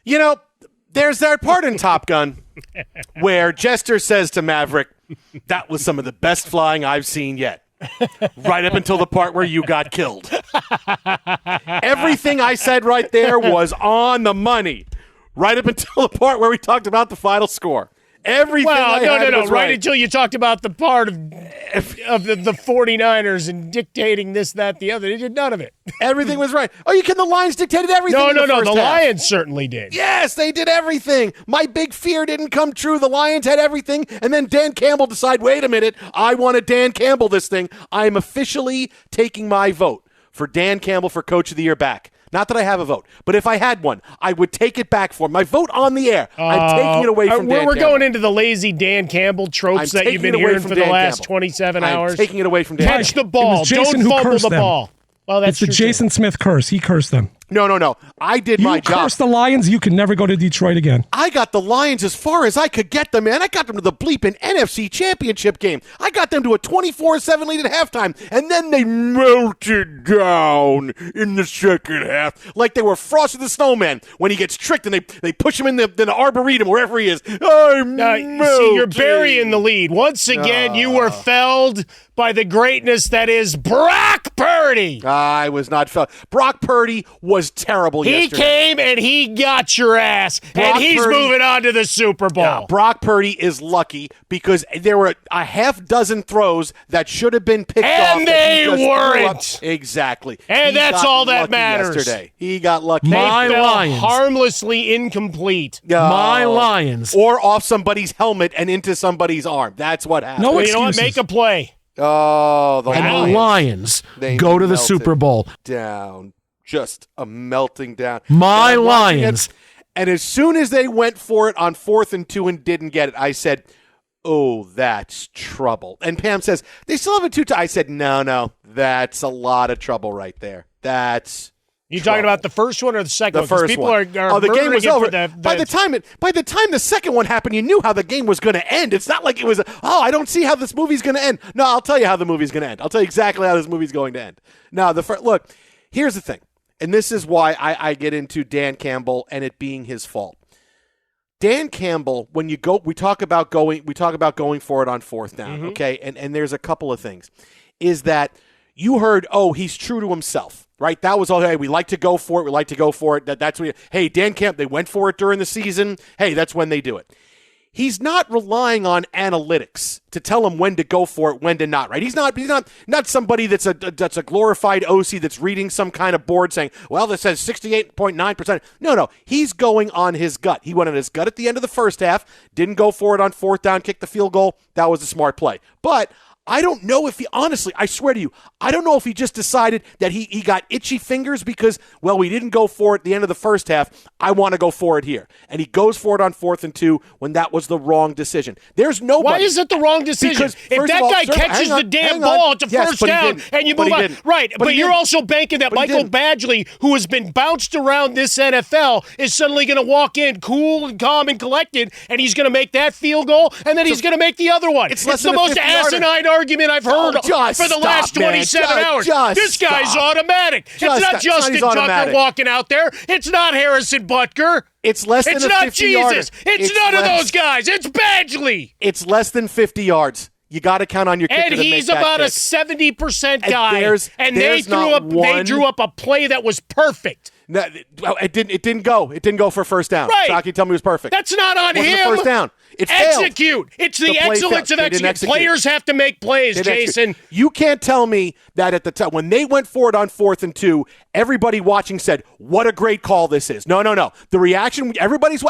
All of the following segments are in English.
You know, there's that part in Top Gun where Jester says to Maverick, that was some of the best flying I've seen yet. Right up until the part where you got killed. Everything I said right there was on the money. Right up until the part where we talked about the final score. Everything was right until you talked about the part of the 49ers and dictating this, that, the other. They did none of it. Everything was right. Oh, you kidding? The Lions dictated everything. No. The half. Lions certainly did. Yes, they did everything. My big fear didn't come true. The Lions had everything, and then Dan Campbell decided, wait a minute, I want to Dan Campbell this thing. I am officially taking my vote for Dan Campbell for Coach of the Year back. Not that I have a vote, but if I had one, I would take it back for him. My vote on the air. I'm taking it away from Dan Campbell. We're going into the lazy Dan Campbell tropes that you've been hearing for the last 27 hours. I'm taking it away from Dan Campbell. Catch the ball. Don't fumble the ball. Well, that's it's the Jason Smith curse. He cursed them. No. I did my job. You cursed the Lions, you can never go to Detroit again. I got the Lions as far as I could get them, man. I got them to the bleeping NFC Championship game. I got them to a 24-7 lead at halftime, and then they melted down in the second half like they were Frosty the Snowman when he gets tricked and they push him in the Arboretum, wherever he is. See, you're burying the lead. Once again, you were felled by the greatness that is Brock Purdy. I was not felled. Brock Purdy was terrible yesterday. He came and he got your ass, and he's moving on to the Super Bowl. Yeah, Brock Purdy is lucky because there were a half dozen throws that should have been picked off. And they weren't. Exactly. And that's all that matters. Yesterday. He got lucky. My Lions. Harmlessly incomplete. My Lions. Or off somebody's helmet and into somebody's arm. That's what happened. No, you know what? Make a play. Oh, the Lions go to the Super Bowl. Down. Just a melting down. My Lions. And as soon as they went for it on 4th and 2 and didn't get it, I said, oh, that's trouble. And Pam says, they still have a 2-tie. I said, no, that's a lot of trouble right there. That's You talking about the first one or the second one? The first people one. Are the game was over. By the time the second one happened, you knew how the game was going to end. It's not like it was, I don't see how this movie's going to end. No, I'll tell you how the movie's going to end. I'll tell you exactly how this movie's going to end. Now, look, here's the thing. And this is why I get into Dan Campbell and it being his fault. Dan Campbell, when we talk about going for it on 4th down, okay? And there's a couple of things. Is that you heard, he's true to himself, right? That was all, hey, we like to go for it. We like to go for it. That's what, hey, Dan Campbell, they went for it during the season. Hey, that's when they do it. He's not relying on analytics to tell him when to go for it, when to not, right? He's not somebody that's a glorified OC that's reading some kind of board saying, well, this says 68.9%. No. He's going on his gut. He went on his gut at the end of the first half, didn't go for it on 4th down, kicked the field goal. That was a smart play. But I don't know if honestly, I swear to you, I don't know if he just decided that he got itchy fingers because, well, we didn't go for it at the end of the first half. I want to go for it here. And he goes for it on 4th and 2 when that was the wrong decision. There's nobody. Why is it the wrong decision? Because, if that guy catches the damn ball, it's a first down, and you move on. Right, but you're also banking that Michael Badgley, who has been bounced around this NFL, is suddenly going to walk in cool and calm and collected, and he's going to make that field goal, and then he's going to make the other one. It's the most asinine argument I've heard for the last 27 hours. This guy's automatic. It's not Justin Tucker walking out there. It's not Harrison Butker. It's less than 50 yards. It's not Jesus. It's none of those guys. It's Badgley. It's less than 50 yards. You got to count on your kicker to make that kick. And he's about a 70% guy. And they drew up a play that was perfect. No, it didn't go. It didn't go for first down. Right. Saki, tell me it was perfect. That's not on him. The first down. It execute. It's the excellence of execute. Players have to make plays, Jason. You can't tell me that at the time when they went for it on 4th and 2, everybody watching said, "What a great call this is." No. The reaction,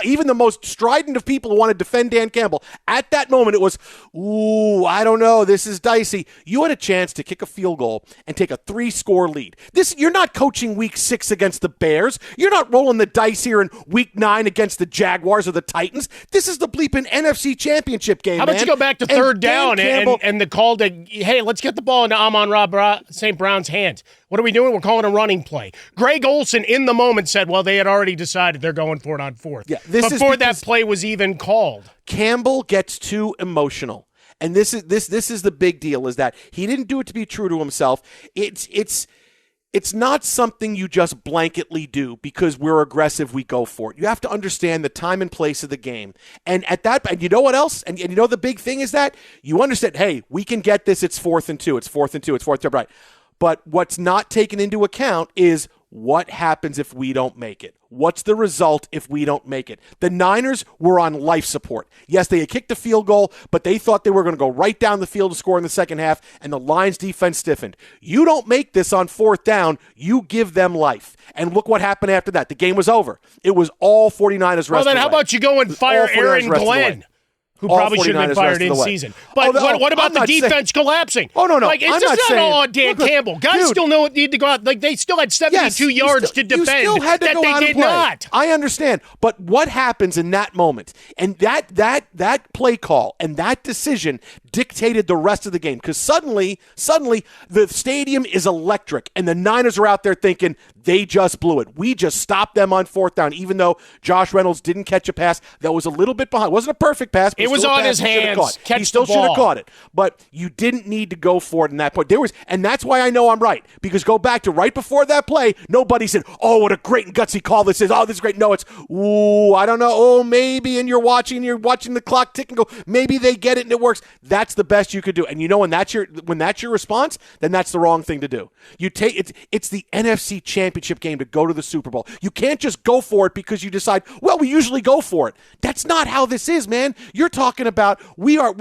even the most strident of people who want to defend Dan Campbell, at that moment it was, "Ooh, I don't know. This is dicey." You had a chance to kick a field goal and take a 3-score lead. You're not coaching Week 6 against the Bears. You're not rolling the dice here in Week 9 against the Jaguars or the Titans. This is the bleeping NFC Championship game. How about you go back to 3rd down and the call to, hey, let's get the ball into Amon-Ra St. Brown's hands. What are we doing? We're calling a running play. Greg Olsen in the moment said, well, they had already decided they're going for it on 4th. Yeah, before that play was even called. Campbell gets too emotional. And this is the big deal, is that he didn't do it to be true to himself. it's not something you just blanketly do because we're aggressive, we go for it. You have to understand the time and place of the game. And at that, and you know what else? And you know the big thing is that you understand, hey, we can get this, it's 4th and 2, it's 4th and 2, it's 4th and 2, right. But what's not taken into account is what happens if we don't make it? What's the result if we don't make it? The Niners were on life support. Yes, they had kicked a field goal, but they thought they were going to go right down the field to score in the second half, and the Lions defense stiffened. You don't make this on 4th down, you give them life. And look what happened after that. The game was over. It was all 49ers rest Well, then how about you go and fire Aaron Glenn? Who probably shouldn't have been fired in season. But what about the defense collapsing? Oh, no. Like, it's just not all on Dan Campbell. Guys still need to go out. Like, they still had 72 yards to defend that they did not. I understand. But what happens in that moment? And that play call and that decision dictated the rest of the game. Because suddenly, the stadium is electric. And the Niners are out there thinking, they just blew it. We just stopped them on 4th down, even though Josh Reynolds didn't catch a pass that was a little bit behind. It wasn't a perfect pass, but it was on his hands. He still should have caught it. But you didn't need to go for it in that point. And that's why I know I'm right. Because go back to right before that play, nobody said, oh, what a great and gutsy call this is. Oh, this is great. No, it's, ooh, I don't know. Oh, maybe. And you're watching the clock tick and go, maybe they get it and it works. That's the best you could do. And you know when that's your response, then that's the wrong thing to do. It's the NFC Championship game to go to the Super Bowl. You can't just go for it because you decide, well, we usually go for it. That's not how this is, man. You're talking about we are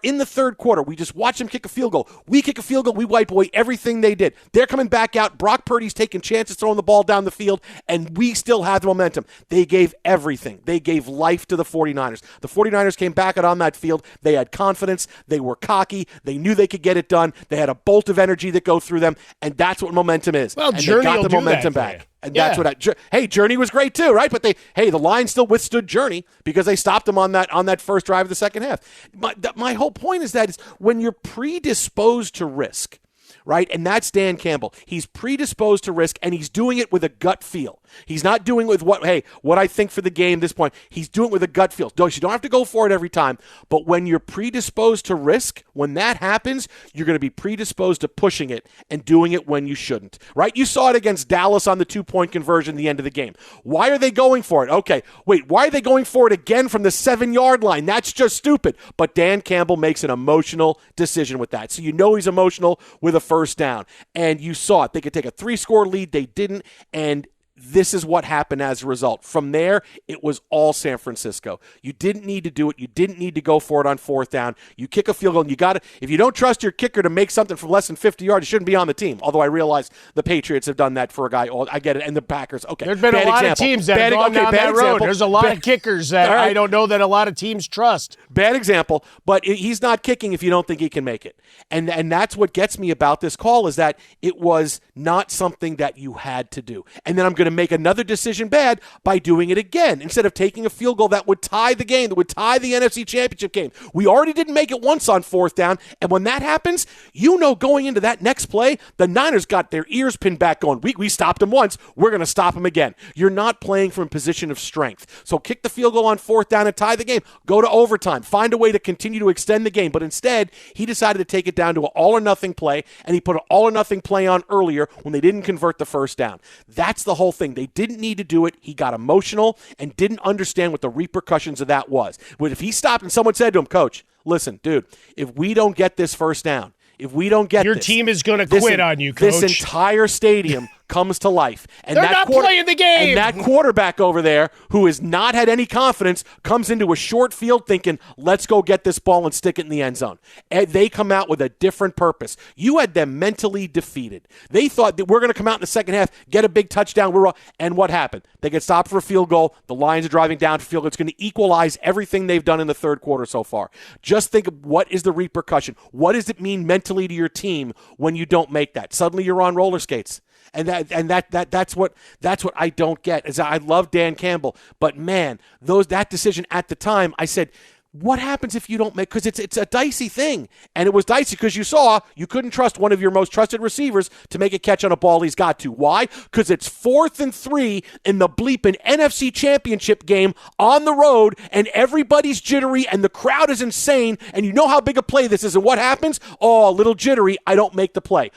in the third quarter. We just watch them kick a field goal. We kick a field goal. We wipe away everything they did. They're coming back out. Brock Purdy's taking chances throwing the ball down the field, and we still have the momentum. They gave everything. They gave life to the 49ers. The 49ers came back out on that field. They had confidence. They were cocky. They knew they could get it done. They had a bolt of energy that go through them, and that's what momentum is. Well, and Journey they got the momentum back. And that's what Journey was great too, right? But the Lions still withstood Journey because they stopped him on that first drive of the second half. My whole point is when you're predisposed to risk, right? And that's Dan Campbell. He's predisposed to risk, and he's doing it with a gut feel. He's not doing it with what I think for the game at this point. He's doing it with a gut feel. You don't have to go for it every time, but when you're predisposed to risk, when that happens, you're going to be predisposed to pushing it and doing it when you shouldn't, right? You saw it against Dallas on the 2-point conversion at the end of the game. Why are they going for it? Okay, wait, why are they going for it again from the 7-yard line? That's just stupid. But Dan Campbell makes an emotional decision with that. So you know he's emotional with a first down. And you saw it. They could take a 3-score lead. They didn't, and this is what happened as a result. From there, it was all San Francisco. You didn't need to do it. You didn't need to go for it on 4th down. You kick a field goal, and you got to. If you don't trust your kicker to make something from less than 50 yards, you shouldn't be on the team. Although I realize the Patriots have done that for a guy. Oh, I get it. And the Packers. Okay, there's been a lot of teams that have gone down that road. There's a lot of kickers that I don't know that a lot of teams trust. Bad example, but he's not kicking if you don't think he can make it. And that's what gets me about this call is that it was not something that you had to do. And then I'm going to make another decision bad by doing it again instead of taking a field goal that would tie the game, that would tie the NFC Championship game. We already didn't make it once on 4th down, and when that happens, going into that next play, the Niners got their ears pinned back going, we stopped them once, we're going to stop them again. You're not playing from a position of strength. So kick the field goal on 4th down and tie the game. Go to overtime. Find a way to continue to extend the game. But instead, he decided to take it down to an all-or-nothing play, and he put an all-or-nothing play on earlier when they didn't convert the first down. That's the whole thing. They didn't need to do it. He got emotional and didn't understand what the repercussions of that was. But if he stopped and someone said to him, Coach, listen, dude, if we don't get this first down, if we don't get your team is going to quit on you, Coach. This entire stadium comes to life. And they're not playing the game. And that quarterback over there, who has not had any confidence, comes into a short field thinking, let's go get this ball and stick it in the end zone. And they come out with a different purpose. You had them mentally defeated. They thought that we're going to come out in the second half, get a big touchdown. And what happened? They get stopped for a field goal. The Lions are driving down for field goal. It's going to equalize everything they've done in the third quarter so far. Just think of what is the repercussion. What does it mean mentally to your team when you don't make that? Suddenly you're on roller skates. And that's what I don't get. Is I love Dan Campbell, but man, that decision at the time, I said, what happens if you don't make? Because it's a dicey thing, and it was dicey because you couldn't trust one of your most trusted receivers to make a catch on a ball he's got to. Why? Because it's 4th and 3 in the bleeping NFC Championship game on the road, and everybody's jittery, and the crowd is insane, and you know how big a play this is, and what happens? Oh, a little jittery, I don't make the play.